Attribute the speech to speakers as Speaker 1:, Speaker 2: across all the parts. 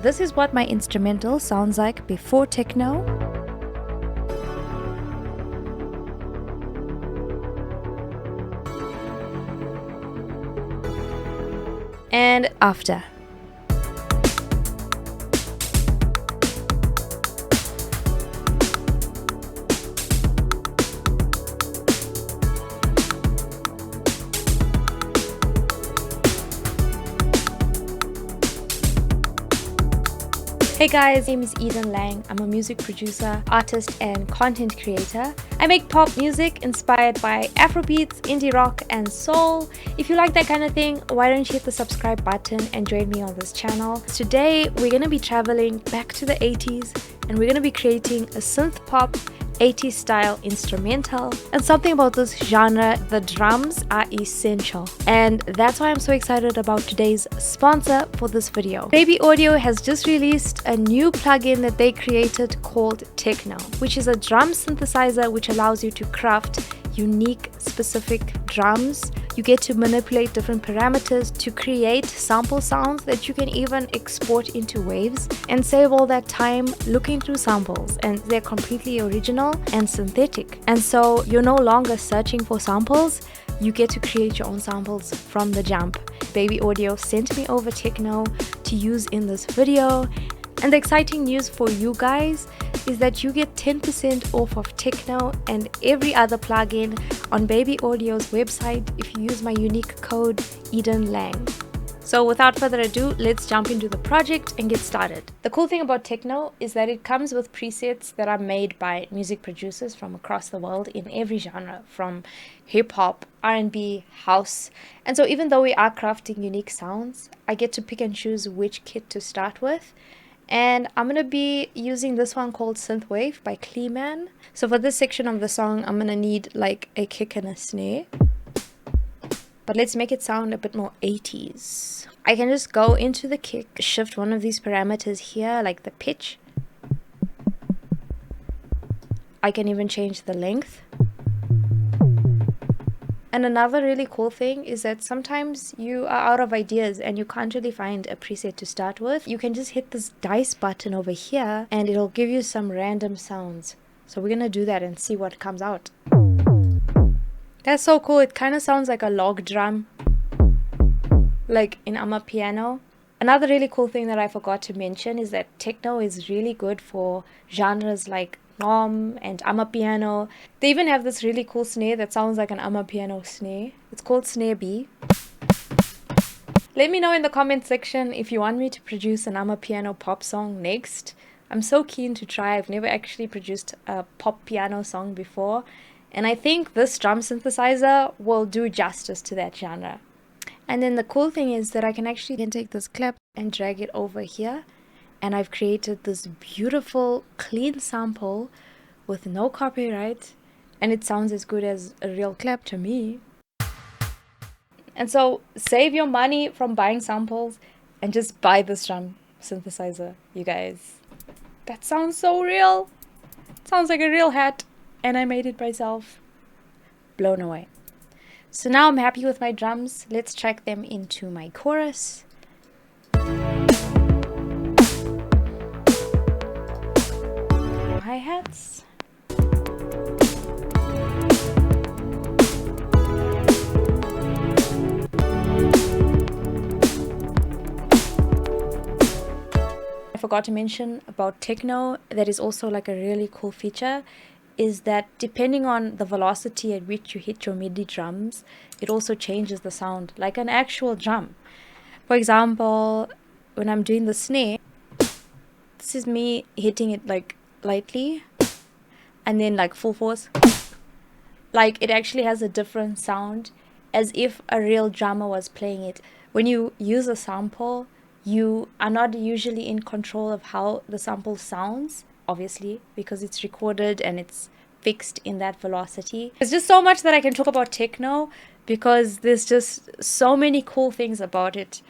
Speaker 1: this is what my instrumental sounds like before techno and after. Hey guys, my name is Eden Lang. I'm a music producer, artist, and content creator. I make pop music inspired by Afrobeats, indie rock, and soul. If you like that kind of thing, why don't you hit the subscribe button and join me on this channel. Today, we're going to be traveling back to the 80s and we're going to be creating a synth pop 80s style instrumental. And something about this genre, the drums are essential, and that's why I'm so excited about today's sponsor for this video. Baby Audio has just released a new plugin that they created called Tekno, which is a drum synthesizer which allows you to craft unique specific drums. You get to manipulate different parameters to create sample sounds that you can even export into waves and save all that time looking through samples, and they're completely original and synthetic. And so you're no longer searching for samples, you get to create your own samples from the jump. Baby Audio sent me over Tekno to use in this video. And the exciting news for you guys is that you get 10% off of Tekno and every other plugin on Baby Audio's website if you use my unique code EdenLang. So without further ado, let's jump into the project and get started. The cool thing about Tekno is that it comes with presets that are made by music producers from across the world in every genre, from hip-hop, R&B, house. And so even though we are crafting unique sounds, I get to pick and choose which kit to start with. And I'm going to be using this one called Synthwave by Kleeman. So for this section of the song, I'm going to need like a kick and a snare. But let's make it sound a bit more 80s. I can just go into the kick, shift one of these parameters here, like the pitch. I can even change the length. And another really cool thing is that sometimes you are out of ideas and you can't really find a preset to start with. You can just hit this dice button over here and it'll give you some random sounds. So we're gonna do that and see what comes out. That's so cool. It kind of sounds like a log drum, like in Amapiano. Another really cool thing that I forgot to mention is that Tekno is really good for genres like Nom and Amapiano. They even have this really cool snare that sounds like an Amapiano snare. It's called Snare B. Let me know in the comment section if you want me to produce an Amapiano pop song next. I'm so keen to try. I've never actually produced a pop piano song before, and I think this drum synthesizer will do justice to that genre. And then the cool thing is that I can actually take this clap and drag it over here. And I've created this beautiful, clean sample with no copyright. And it sounds as good as a real clap to me. And so save your money from buying samples and just buy this drum synthesizer, you guys. That sounds so real. It sounds like a real hat. And I made it myself. Blown away. So now I'm happy with my drums. Let's track them into my chorus. Hi-hats. I forgot to mention about Tekno, that is also like a really cool feature, is that depending on the velocity at which you hit your MIDI drums, it also changes the sound like an actual drum. For example, when I'm doing the snare, this is me hitting it like lightly and then like full force. Like it actually has a different sound as if a real drummer was playing it. When you use a sample, you are not usually in control of how the sample sounds, obviously, because it's recorded and it's fixed in that velocity. There's just so much that I can talk about Tekno because there's just so many cool things about it.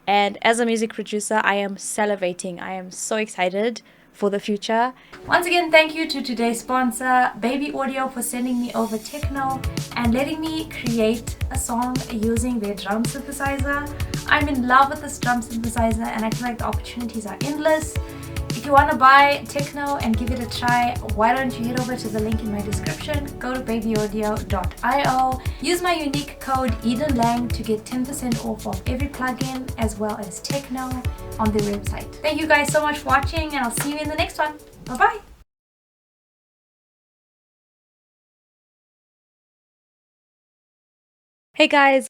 Speaker 1: And as a music producer, I am salivating. I am so excited for the future. Once again, thank you to today's sponsor, Baby Audio, for sending me over Tekno and letting me create a song using their drum synthesizer. I'm in love with this drum synthesizer and I feel like the opportunities are endless. If you want to buy Tekno and give it a try, why don't you head over to the link in my description, go to babyaudio.io, use my unique code edenlangy to get 10% off of every plugin as well as Tekno on their website. Thank you guys so much for watching and I'll see you in the next one. Bye bye! Hey guys!